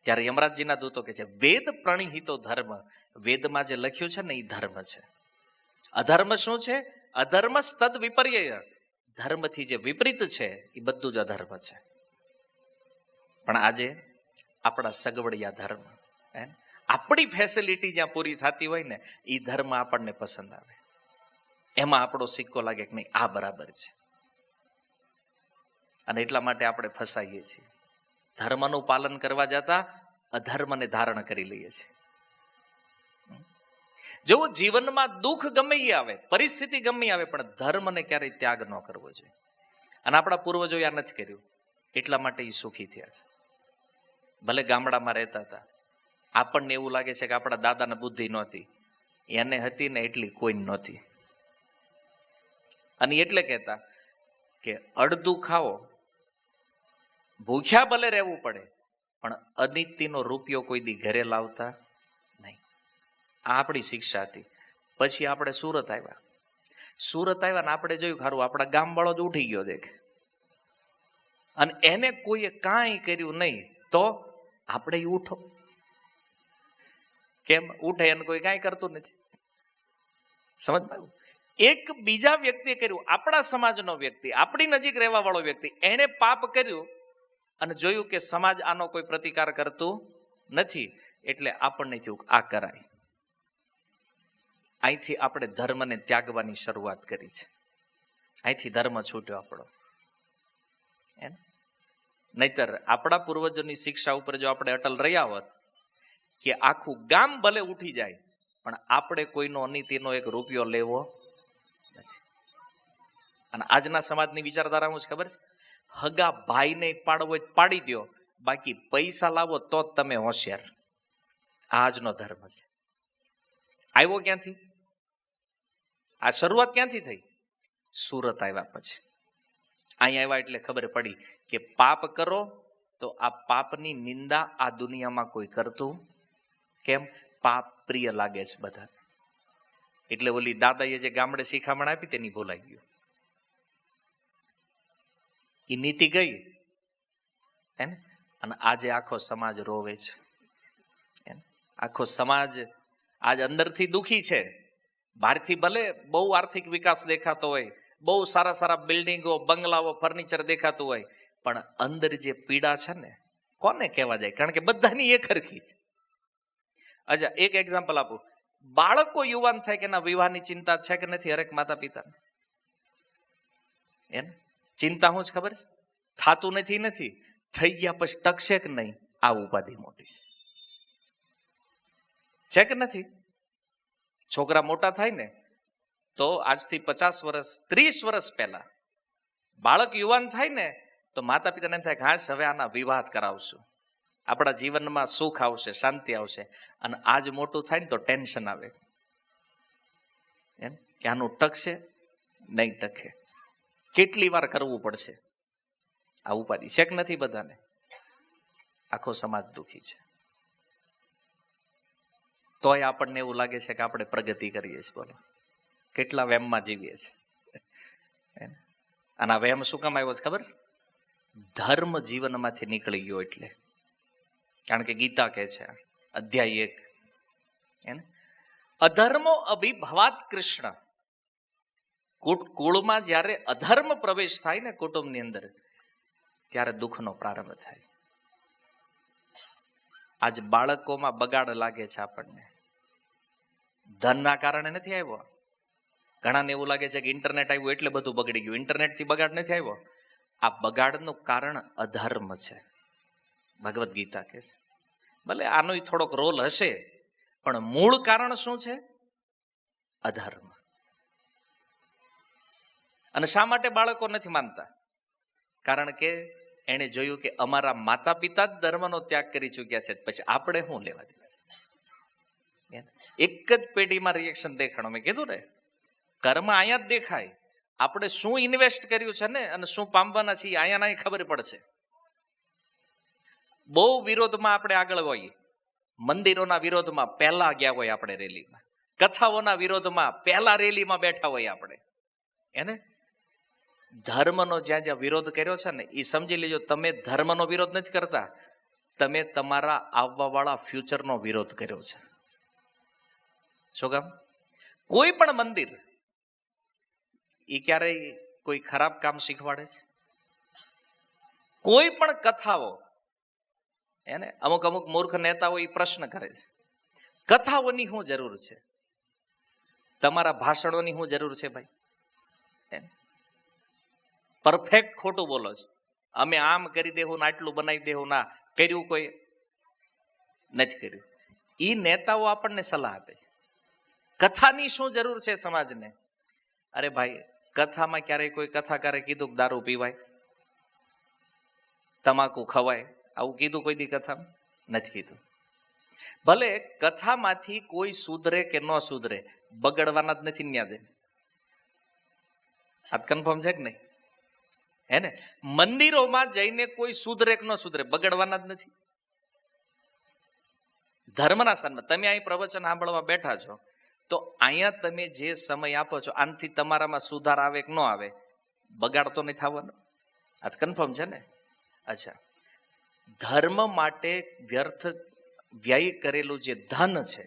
ત્યારે યમરાજજીના દૂતો કે છે વેદ પ્રણિહિતો ધર્મ. વેદમાં જે લખ્યું છે ને એ ધર્મ છે. અધર્મ શું છે? અધર્મ તદ વિપર્ય. ધર્મથી જે વિપરીત છે એ બધું જ અધર્મ છે. પણ આજે આપણા સગવડિયા ધર્મ, આપણી ફેસિલિટી જ્યાં પૂરી થતી હોય ને એ ધર્મ આપણને પસંદ આવે. એમાં આપણો સિક્કો લાગે કે નહીં, આ બરાબર છે. અને એટલા માટે આપણે ફસાઈએ છીએ. ધર્મનું પાલન કરવા જતા અધર્મને ધારણ કરી લઈએ છીએ. જો જીવનમાં દુઃખ ગમે એ આવે, પરિસ્થિતિ ગમે આવે, પણ ધર્મને ક્યારેય ત્યાગ ન કરવો જોઈએ. અને આપણા પૂર્વજોએ આ નથી કર્યું, એટલા માટે એ સુખી થયા છે. ભલે ગામડામાં રહેતા હતા, આપણને એવું લાગે છે કે આપણા દાદાને બુદ્ધિ નહોતી, એને હતી ને એટલી કોઈ નહોતી. અને એટલે કહેતા કે અડધું ખાઓ, ભૂખ્યા ભલે રહેવું પડે, પણ અનિતિનો રૂપિયો કોઈ દી ઘરે લાવતા નહીં. આ આપણી શિક્ષા હતી. પછી આપણે સુરત આવ્યા ને આપણે જોયું ખરું આપણા ગામવાળો જ ઉઠી ગયો દેખ, અને એને કોઈએ કાંઈ કર્યું નહીં તો આપણે ઉઠો. કેમ ઉઠે? એને કોઈ કાંઈ કરતું નથી. સમજ? એક બીજા વ્યક્તિએ કર્યું, આપણા સમાજનો વ્યક્તિ, આપણી નજીક રહેવા વાળો વ્યક્તિ, એને પાપ કર્યું અને જોયું કે સમાજ આનો કોઈ પ્રતિકાર કરતું નથી, એટલે આપણને થયું આ કરાય. અહીંથી આપણે ધર્મને ત્યાગવાની શરૂઆત કરી છે. અહીંથી ધર્મ છૂટ્યો આપણો. નહીતર આપણા પૂર્વજોની શિક્ષા ઉપર જો આપણે અટલ રહ્યા હોત કે આખું ગામ ભલે ઉઠી જાય પણ આપણે કોઈનો અનિતિનો એક રૂપિયો લેવો નથી. અને આજના સમાજની વિચારધારા શું છે ખબર છે? હગા ભાઈને પાડવો હોય પાડી દો, બાકી પૈસા લાવો તો જ તમે હોશિયાર. આજનો ધર્મ છે. આવ્યો ક્યાંથી? આ શરૂઆત ક્યાંથી થઈ? સુરત આવ્યા પછી. અહીંયા આવ્યા એટલે ખબર પડી કે પાપ કરો તો આ પાપની નિંદા આ દુનિયામાં કોઈ કરતું કેમ? પાપ પ્રિય લાગે છે બધા. એટલે ઓલી દાદાએ જે ગામડે શિખામણ આપી તેની ભૂલાઈ ગયું. એ નીતિ ગઈ હે ને? અને આજે આખો સમાજ રોવે છે. આખો સમાજ આજ અંદરથી દુખી છે. બહારથી ભલે બહુ આર્થિક વિકાસ દેખાતો હોય, બહુ સારા સારા બિલ્ડિંગો, બંગલાઓ, ફર્નિચર દેખાતું હોય, પણ અંદર જે પીડા છે ને કોને કહેવા જાય? કારણ કે બધાની એક હરખી છે. અચ્છા, એક એક્ઝામ્પલ આપું. બાળકો યુવાન થાય કે એના વિવાહની ચિંતા છે કે નથી હરેક માતા પિતાને? એમ ચિંતા શું છે ખબર છે? થાતું નથી, થઈ ગયા પછી ટકશે કે નહીં આ ઉપાધિ મોટી છે કે નથી? છોકરા મોટા થાય ને તો આજથી 50 વર્ષ 30 વર્ષ પહેલા બાળક યુવાન થાય ને તો માતા પિતાને એમ થાય કે હા હવે આના વિવાહ કરાવશું, આપણા જીવનમાં સુખ આવશે, શાંતિ આવશે. અને આજ મોટું થાય ને તો ટેન્શન આવે એમ કે આનું ટકશે નહીં ટકે, કેટલી વાર કરવું પડશે. આ ઉપાધિ છે કે નથી બધાને? આખો સમાજ દુખી છે. તોય આપણને એવું લાગે છે કે આપણે પ્રગતિ કરીએ છીએ. બોલો, કેટલા વેમમાં જીવીએ છીએ. અને આ વેમ શું કામ આવ્યો છે ખબર? ધર્મ જીવનમાંથી નીકળી ગયો એટલે. કારણ કે ગીતા કહે છે અધ્યાય 1 અધર્મો અભિભવાત કૃષ્ણ. કુળમાં જ્યારે અધર્મ પ્રવેશ થાય ને કુટુંબની અંદર, ત્યારે દુઃખનો પ્રારંભ થાય. આજ બાળકોમાં બગાડ લાગે છે આપણને. ધનના કારણે નથી આવ્યો. ઘણાને એવું લાગે છે કે ઇન્ટરનેટ આવ્યું એટલે બધું બગડી ગયું. ઇન્ટરનેટથી બગાડ નથી આવ્યો. આ બગાડનું કારણ અધર્મ છે. ભગવદ્ ગીતા કહે છે. ભલે આનો થોડોક રોલ હશે, પણ મૂળ કારણ શું છે? અધર્મ. અને શા માટે બાળકો નથી માનતા? કારણ કે એને જોયું કે અમારા માતા પિતા જ ધર્મનો ત્યાગ કરી ચૂક્યા છે, પછી આપણે શું લેવા દેવા છે? એક જ પેઢીમાં રિએક્શન દેખાણું. મેં કીધું ને, કર્મ અહીંયા જ દેખાય. આપણે શું ઇન્વેસ્ટ કર્યું છે ને અને શું પામવાના છીએ અહીંયા નહીં ખબર પડશે. બહુ વિરોધમાં આપણે આગળ હોઈએ, મંદિરોના વિરોધમાં પહેલા ગયા હોય આપણે રેલીમાં, કથાઓના વિરોધમાં પહેલા રેલીમાં બેઠા હોય આપણે. એને ધર્મનો જ્યાં જ્યાં વિરોધ કર્યો છે ને, એ સમજી લેજો તમે ધર્મનો વિરોધ નથી કરતા, તમે તમારા આવવાવાળા ફ્યુચરનો વિરોધ કર્યો છે. શું કામ? કોઈ પણ મંદિર એ ક્યારેય કોઈ ખરાબ કામ શીખવાડે છે? કોઈ પણ કથાઓ એને અમુક મૂર્ખ નેતાઓ એ પ્રશ્ન કરે છે, કથાઓની શું જરૂર છે? તમારા ભાષણોની શું જરૂર છે ભાઈ? પરફેક્ટ ખોટું બોલો છો. અમે આમ કરી દેવું ને આટલું બનાવી દેવું. ના કર્યું, કોઈ નથી કર્યું. એ નેતાઓ આપણને સલાહ આપે છે. કથાની શું જરૂર છે સમાજને? અરે ભાઈ, કથામાં ક્યારેય કોઈ કથાકારે કીધું કે દારૂ પીવાય, તમાકુ ખવાય, આવું કીધું કોઈ દી કથામાં? નથી કીધું. ભલે કથામાંથી કોઈ સુધરે કે ન સુધરે, બગડવાના જ નથી ન્યા દે. આ કન્ફર્મ છે કે નહીં? હે ને? મંદિરોમાં જઈને કોઈ સુધરે કે ન સુધરે, બગડવાના જ નથી. ધર્મના સ્થાનમાં તમે અહીં પ્રવચન સાંભળવા બેઠા છો, તો અહીંયા તમે જે સમય આપો છો, આનાથી તમારામાં સુધાર આવે કે ન આવે, બગાડ તો નહીં થવાનો. આ કન્ફર્મ છે ને? અચ્છા, ધર્મ માટે વ્યર્થ વ્યય કરેલું જે ધન છે,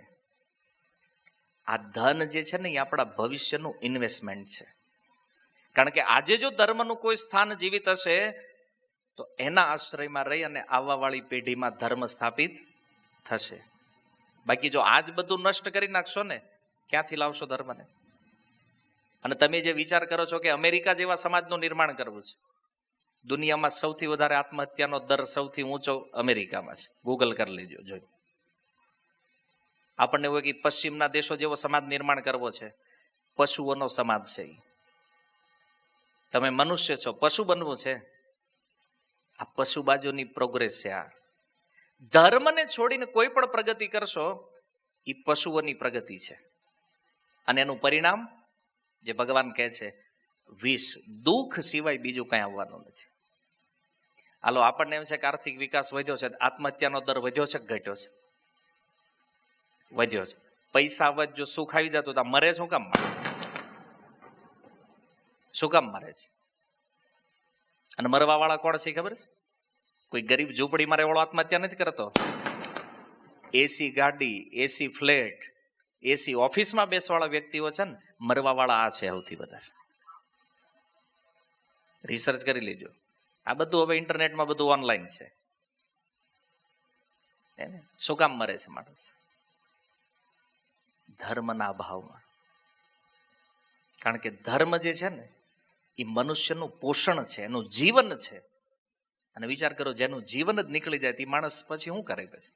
આ ધન જે છે ને એ આપણા ભવિષ્યનું ઇન્વેસ્ટમેન્ટ છે. કારણ કે આજે જો ધર્મનું કોઈ સ્થાન જીવિત હશે તો એના આશ્રયમાં રહી અને આવવાવાળી પેઢીમાં ધર્મ સ્થાપિત થશે. બાકી જો આજ બધું નષ્ટ કરી નાખશો ને, ક્યાંથી લાવશો ધર્મને? અને તમે જે વિચાર કરો છો કે અમેરિકા જેવા સમાજનું નિર્માણ કરવું છે, દુનિયામાં સૌથી વધારે આત્મહત્યાનો દર સૌથી ઊંચો અમેરિકામાં છે. ગૂગલ કરી લેજો જોઈ. આપણને એવું કે પશ્ચિમના દેશો જેવો સમાજ નિર્માણ કરવો છે, પશુઓનો સમાજ છે. તમે મનુષ્ય છો, પશુ બનવું છે, આ પશુ બાજુની પ્રોગ્રેસ છે. આ ધર્મને છોડીને કોઈ પણ પ્રગતિ કરશો એ પશુઓની પ્રગતિ છે. અને એનું પરિણામ જે ભગવાન કહે છે વિષ, દુઃખ સિવાય બીજું કઈ આવવાનું નથી. હાલો, આપણને એમ છે કે આર્થિક વિકાસ વધ્યો છે, આત્મહત્યાનો દર વધ્યો છે કે ઘટ્યો છે? વધ્યો છે. પૈસા વધ જો સુખ આવી જતું તો મરે શું કામ? શું કામ મરે છે? અને મરવા વાળા કોણ છે ખબર છે? કોઈ ગરીબ ઝૂંપડીમાં રહેવાળો આત્મહત્યા નથી કરતો. એસી ગાડી, એસી ફ્લેટ, એસી ઓફિસમાં બેસવાળા વ્યક્તિઓ છે ને, મરવા વાળા આ છે સૌથી વધારે. રિસર્ચ કરી લેજો. આ બધું હવે ઇન્ટરનેટમાં બધું ઓનલાઈન છે. શું કામ મરે છે માણસ? ધર્મના અભાવમાં. કારણ કે ધર્મ જે છે ને એ મનુષ્યનું પોષણ છે, એનું જીવન છે. અને વિચાર કરો, જેનું જીવન જ નીકળી જાય તે માણસ પછી શું કરે? પછી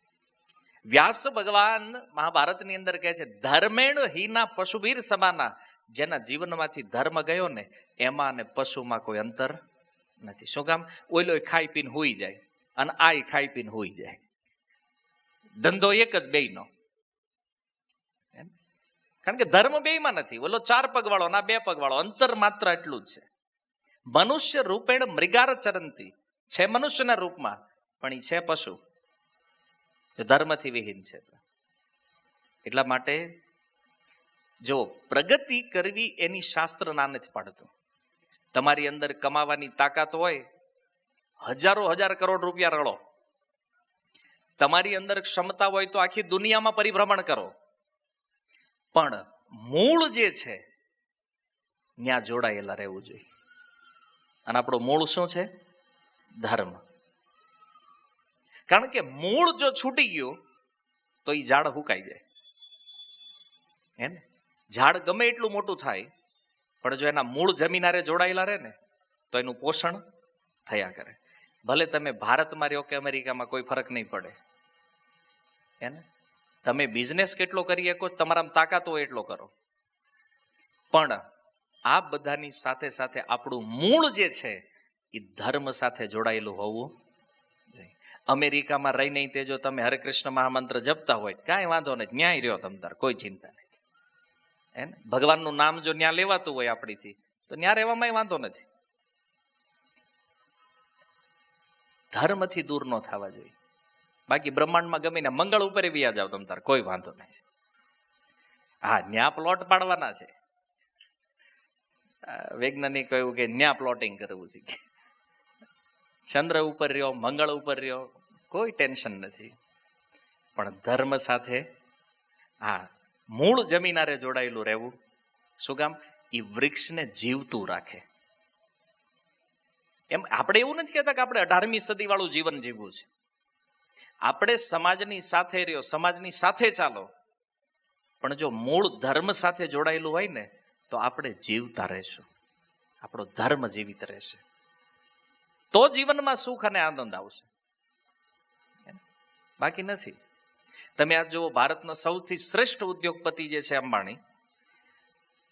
વ્યાસ ભગવાન મહાભારતની અંદર કહે છે, ધર્મેણ હીના પશુવીર સમાના. જેના જીવનમાંથી ધર્મ ગયો ને એમાં અને પશુમાં કોઈ અંતર નથી. શું કામ? ઓઈલો ખાઈ પીને હોઈ જાય અને આ ખાઈ પીને હોઈ જાય. ધંધો એક જ બેયનો. કારણ કે ધર્મ બેયમાં નથી. ઓલો 4 પગ વાળો ના 2 પગ વાળો, અંતર માત્ર એટલું જ છે. મનુષ્ય રૂપેણ મૃગાર ચરંતી છે, મનુષ્યના રૂપમાં, પણ એ છે પશુ. ધર્મથી વિહીન છે. એટલા માટે જો પ્રગતિ કરવી એની શાસ્ત્ર ના નથી પાડતું. તમારી અંદર કમાવાની તાકાત હોય, હજારો હજાર કરોડ રૂપિયા રળો. તમારી અંદર ક્ષમતા હોય તો આખી દુનિયામાં પરિભ્રમણ કરો, પણ મૂળ જે છે ત્યાં જોડાયેલા રહેવું જોઈએ. અને આપણું મૂળ શું છે? ધર્મ. કારણ કે મૂળ જો છૂટી ગયું તો એ ઝાડ હુકાઈ જાય. હે ને? ઝાડ ગમે એટલું મોટું થાય, પણ જો એના મૂળ જમીનારે જોડાયેલા રહે ને તો એનું પોષણ થયા કરે. ભલે તમે ભારતમાં રહ્યો કે અમેરિકામાં, કોઈ ફરક નહીં પડે. હે ને? તમે બિઝનેસ કેટલો કરી શકો, તમારામાં તાકાત હોય એટલો કરો, પણ આ બધાની સાથે સાથે આપણું મૂળ જે છે એ ધર્મ સાથે જોડાયેલું હોવું જોઈએ. અમેરિકામાં રહી નહીં તે જો તમે હરે કૃષ્ણ મહામંત્ર જપતા હોય, કાંઈ વાંધો નહીં, ન્યાય રહ્યો તમ તાર, કોઈ ચિંતા નથી. હે ને? ભગવાનનું નામ જો ન્યા લેવાતું હોય આપણીથી તો ન્યા રહેવામાં વાંધો નથી. ધર્મથી દૂર ન થવા જોઈએ. બાકી બ્રહ્માંડમાં ગમીને મંગળ ઉપર વ્યા જાવ તમ તાર, કોઈ વાંધો નથી. હા, ન્યા પ્લોટ પાડવાના છે. વૈજ્ઞાનિક કહ્યું કે ન્યા પ્લોટિંગ કરવું છે. ચંદ્ર ઉપર રહ્યો, મંગળ ઉપર રહ્યો, કોઈ ટેન્શન નથી. પણ ધર્મ સાથે હા મૂળ જમીનારે જોડાયેલું રહેવું. શું કામ? એ વૃક્ષને જીવતું રાખે. એમ આપણે એવું નથી કહેતા કે આપણે 18મી સદી વાળું જીવન જીવવું છે. આપણે સમાજની સાથે રહ્યો, સમાજની સાથે ચાલો, પણ જો મૂળ ધર્મ સાથે જોડાયેલું હોય ને તો આપણે જીવતા રહેશું. આપણો ધર્મ જીવિત રહેશે, તો જીવનમાં સુખ અને આનંદ આવશે. બાકી નથી. તમે આ જુઓ, ભારતનો સૌથી શ્રેષ્ઠ ઉદ્યોગપતિ જે છે અંબાણી,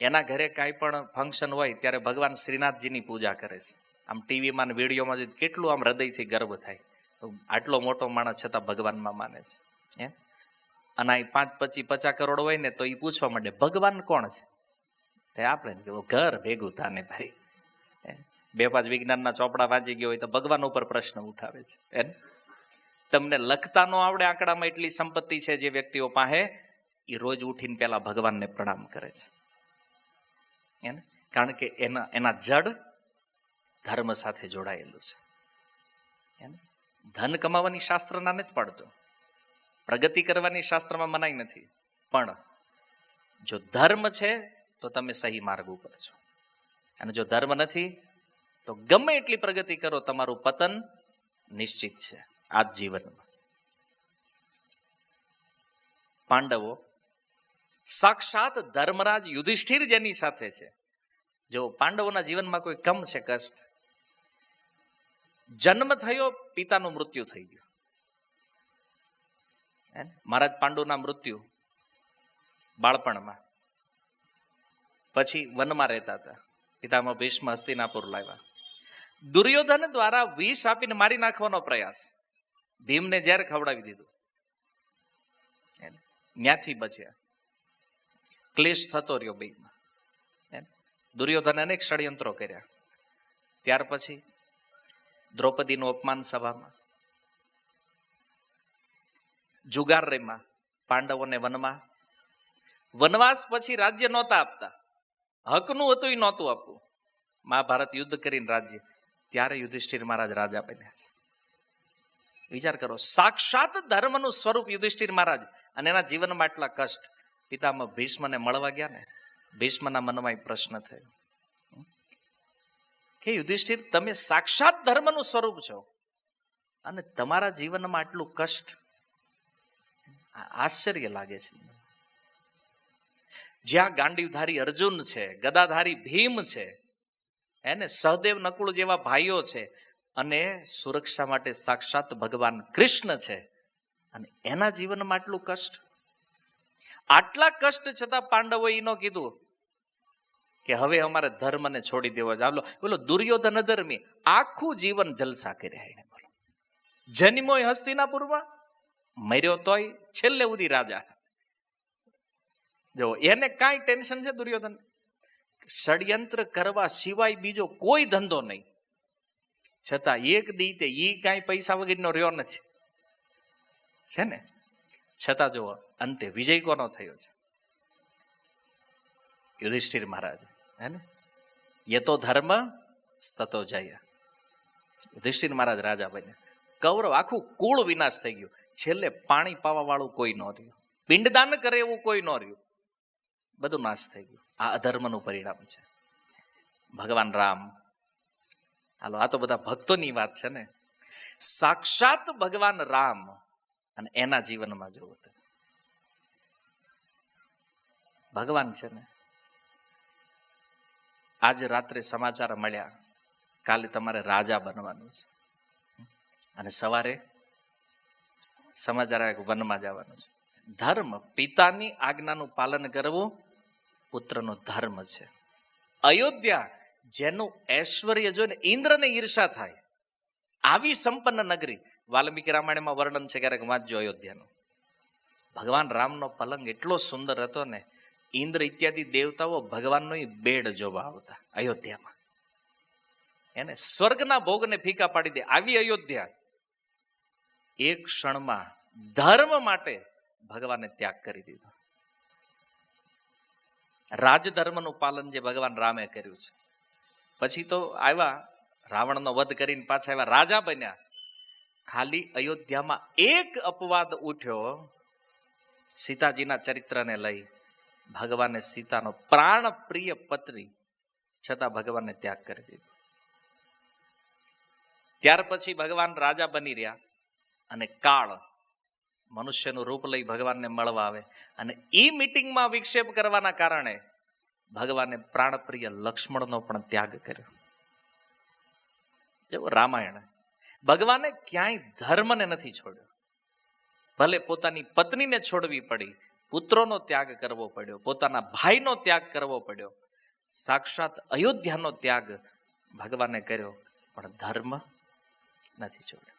એના ઘરે કાંઈ પણ ફંક્શન હોય ત્યારે ભગવાન શ્રીનાથજીની પૂજા કરે છે. આમ ટીવીમાં ને વિડીયોમાં જોઈ કેટલું આમ હૃદયથી ગર્વ થાય. આટલો મોટો માણસ છતાં ભગવાનમાં માને છે. હે? અને આ 5-50 કરોડ હોય ને તો એ પૂછવા માંડે ભગવાન કોણ છે? તે આપણે ઘર ભેગું થાને ભાઈ. 2-5 વિજ્ઞાનના ચોપડા વાંચી ગયો હોય તો ભગવાન ઉપર પ્રશ્ન ઉઠાવે છે. તમને લખતા નો આવડે આંકડામાં એટલી સંપત્તિ છે જે વ્યક્તિઓ પાસે, એ રોજ ઉઠીને પેલા ભગવાનને પ્રણામ કરે છે. કારણ કે એના જડ ધર્મ સાથે જોડાયેલું છે. ધન કમાવાની શાસ્ત્રના નથી પાડતો, પ્રગતિ કરવાની શાસ્ત્રમાં મનાઈ નથી, પણ જો ધર્મ છે તો તમે સહી માર્ગ ઉપર છો. અને જો ધર્મ નથી તો ગમે એટલી પ્રગતિ કરો, તમારું પતન નિશ્ચિત છે આ જ જીવનમાં. પાંડવો સાક્ષાત ધર્મરાજ યુધિષ્ઠિર જેની સાથે છે. જો પાંડવોના જીવનમાં કોઈ કમ છે, કષ્ટ, જન્મ થયો, પિતાનું મૃત્યુ થઈ ગયું. મહારાજ પાંડુના મૃત્યુ બાળપણમાં, પછી વનમાં રહેતા હતા. પિતામાં ભીષ્મ હસ્તિનાપુર લાવ્યા. દુર્યોધન દ્વારા વિષ આપીને મારી નાખવાનો પ્રયાસ, ભીમને ઝેર ખવડાવી દીધું, ત્યાંથી બચ્યા. ક્લેશ થતો રહ્યો બેમાં. દુર્યોધને અનેક ષડયંત્રો કર્યા. ત્યાર પછી દ્રૌપદીનું અપમાન સભામાં, જુગાર રેમાં પાંડવોને વનમાં, વનવાસ પછી રાજ્ય નહોતા આપતા, હકનું હતું એ નહોતું આપવું. મહાભારત યુદ્ધ કરીને રાજ્ય, ત્યારે યુધિષ્ઠિર મહારાજ રાજા બન્યા છે. વિચાર કરો, સાક્ષાત ધર્મનું સ્વરૂપ યુધિષ્ઠિર મહારાજ, અને એના જીવનમાં એટલા કષ્ટ. પિતામાં ભીષ્મને મળવા ગયા ને, ભીષ્મના મનમાં એક પ્રશ્ન થયો કે યુધિષ્ઠિર, તમે સાક્ષાત ધર્મનું સ્વરૂપ છો અને તમારા જીવનમાં આટલું કષ્ટ. આશ્ચર્ય લાગે છે. જ્યાં ગાંડીવધારી અર્જુન છે, ગદાધારી ભીમ છે, એને સહદેવ નકુળ જેવા ભાઈઓ છે, અને સુરક્ષા માટે સાક્ષાત ભગવાન કૃષ્ણ છે, અને એના જીવનમાં આટલું કષ્ટ. આટલા કષ્ટ છતાં પાંડવોએ એનો કીધું કે હવે અમારે ધર્મને છોડી દેવો છે. બોલો, દુર્યોધન અધર્મી આખું જીવન જલસા કર્યા એને. બોલો, જન્મોય હસ્તિનાપુરમાં, મર્યો તોય છેલ્લે સુધી રાજા. જો એને કાંઈ ટેન્શન છે દુર્યોધન? ષડયંત્ર કરવા સિવાય બીજો કોઈ ધંધો નહીં, છતાં એક દીતે ઈ કાંઈ પૈસા વગરનો રહ્યો નથી, છે ને? છતાં જો અંતે વિજય કોનો થયો છે? યુધિષ્ઠિર મહારાજ, હે ને? યતો ધર્મ તતો જય. યુધિષ્ઠિર મહારાજ રાજા બન્યા. કૌરવ આખું કુળ વિનાશ થઈ ગયું. છેલ્લે પાણી પાવા વાળું કોઈ ન રહ્યું, પિંડદાન કરે એવું કોઈ ન રહ્યું, બધું નાશ થઈ ગયું. આ અધર્મનું પરિણામ છે. ભગવાન રામ, હાલો આ તો બધા ભક્તોની વાત છે ને. સાક્ષાત ભગવાન રામ અને એના જીવનમાં જોવું, ભગવાન છે ને. આજે રાત્રે સમાચાર મળ્યા, કાલે તમારે રાજા બનવાનું છે, અને સવારે સમાચાર વનમાં જવાનું છે. ધર્મ, પિતાની આજ્ઞાનું પાલન કરવું પુત્રનો ધર્મ છે. અયોધ્યા, જેનું ઐશ્વર્ય જોઈને ઇન્દ્રને ઈર્ષા થાય, આવી સંપન્ન નગરી. વાલ્મીકી રામાયણમાં વર્ણન છે, ક્યારેક વાંચજો અયોધ્યાનું. ભગવાન રામનો પલંગ એટલો સુંદર હતો ને, ઇન્દ્ર ઇત્યાદિ દેવતાઓ ભગવાનનો બેડ જોવા આવતા અયોધ્યામાં. એને સ્વર્ગના ભોગને ફીકા પાડી દે આવી અયોધ્યા. એક ક્ષણમાં ધર્મ માટે ભગવાને ત્યાગ કરી દીધો. રાજધર્મનું પાલન જે ભગવાન રામે કર્યું છે. પછી તો આવ્યા, રાવણનો વધ કરીને પાછા આવ્યા, રાજા બન્યા. ખાલી અયોધ્યામાં એક અપવાદ ઉઠ્યો સીતાજીના ચરિત્રને લઈ. ભગવાને સીતાનો પ્રાણ પ્રિય પત્ની, છતાં ભગવાનને ત્યાગ કરી દીધો. ત્યાર પછી ભગવાન રાજા બની રહ્યા, અને કાળ મનુષ્યનું રૂપ લઈ ભગવાનને મળવા આવે, અને એ મીટિંગમાં વિક્ષેપ કરવાના કારણે ભગવાને પ્રાણપ્રિય લક્ષ્મણનો પણ ત્યાગ કર્યો. જેવો રામાયણ, ભગવાને ક્યાંય ધર્મને નથી છોડ્યો. ભલે પોતાની પત્નીને છોડવી પડી, પુત્રોનો ત્યાગ કરવો પડ્યો, પોતાના ભાઈનો ત્યાગ કરવો પડ્યો, સાક્ષાત અયોધ્યાનો ત્યાગ ભગવાને કર્યો, પણ ધર્મ નથી છોડ્યો.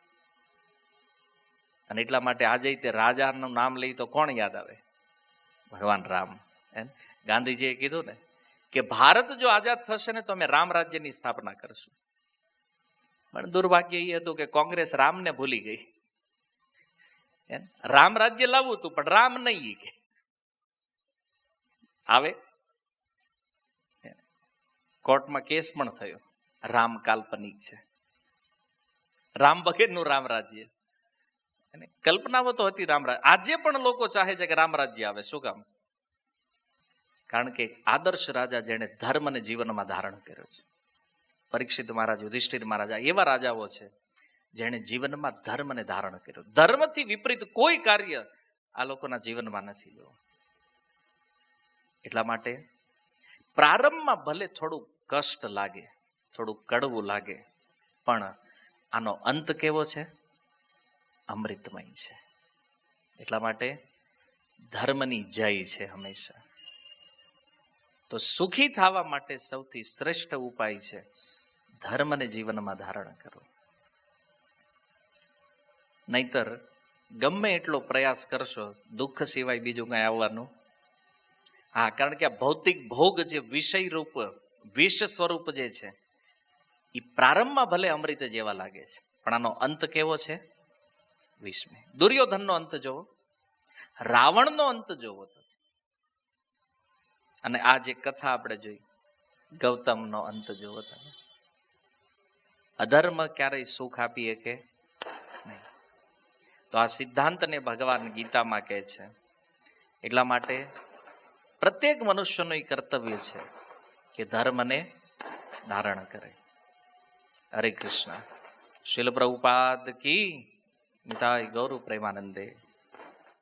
અને એટલા માટે આજે તે રાજાનું નામ લઈ તો કોણ યાદ આવે? ભગવાન રામ. ગાંધીજીએ કીધું ને કે ભારત જો આઝાદ થશે ને તો અમે રામ રાજ્યની સ્થાપના કરશું. પણ દુર્ભાગ્ય એ હતું કે કોંગ્રેસ રામને ભૂલી ગઈ. રામ રાજ્ય લાવવું હતું, પણ રામ નહીં કે આવે. કોર્ટમાં કેસ પણ થયો, રામ કાલ્પનિક છે, રામ વગરનું રામ રાજ્ય. કલ્પનાઓ તો હતી રામ રાજ્ય. આજે પણ લોકો ચાહે છે કે રામ રાજ્ય આવે. શું કામ? કારણ કે આદર્શ રાજા જેને ધર્મને જીવનમાં ધારણ કર્યો છે. પરીક્ષિત મહારાજ, યુધિષ્ઠિર મહારાજ એવા રાજાઓ છે જેણે જીવનમાં ધર્મને ધારણ કર્યો. ધર્મથી વિપરીત કોઈ કાર્ય આ લોકોના જીવનમાં નથી જોવું. એટલા માટે પ્રારંભમાં ભલે થોડું કષ્ટ લાગે, થોડું કડવું લાગે, પણ આનો અંત કેવો છે? અમૃતમય છે. એટલા માટે ધર્મની જય છે હંમેશા. તો સુખી થવા માટે સૌથી શ્રેષ્ઠ ઉપાય છે ધર્મને જીવનમાં ધારણ કરો. નહીતર ગમે એટલો પ્રયાસ કરશો, દુઃખ સિવાય બીજું કઈ આવવાનું. હા, કારણ કે આ ભૌતિક ભોગ જે વિષય રૂપ વિષ સ્વરૂપ જે છે એ પ્રારંભમાં ભલે અમૃત જેવા લાગે છે, પણ આનો અંત કેવો છે? વિષમય. દુર્યોધનનો અંત જોવો, રાવણનો અંત જોવો, અને આ જે કથા આપણે જોઈ ગૌતમનો અંત જોવો તમે. અધર્મ ક્યારેય સુખ આપી શકે નહીં. તો આ સિદ્ધાંતને ભગવાન ગીતામાં કહે છે. એટલા માટે પ્રત્યેક મનુષ્યનું એ કર્તવ્ય છે કે ધર્મને ધારણ કરે. હરે કૃષ્ણ. શીલ પ્રભુપાદ કી. નિતાય ગૌર પ્રેમાનંદે.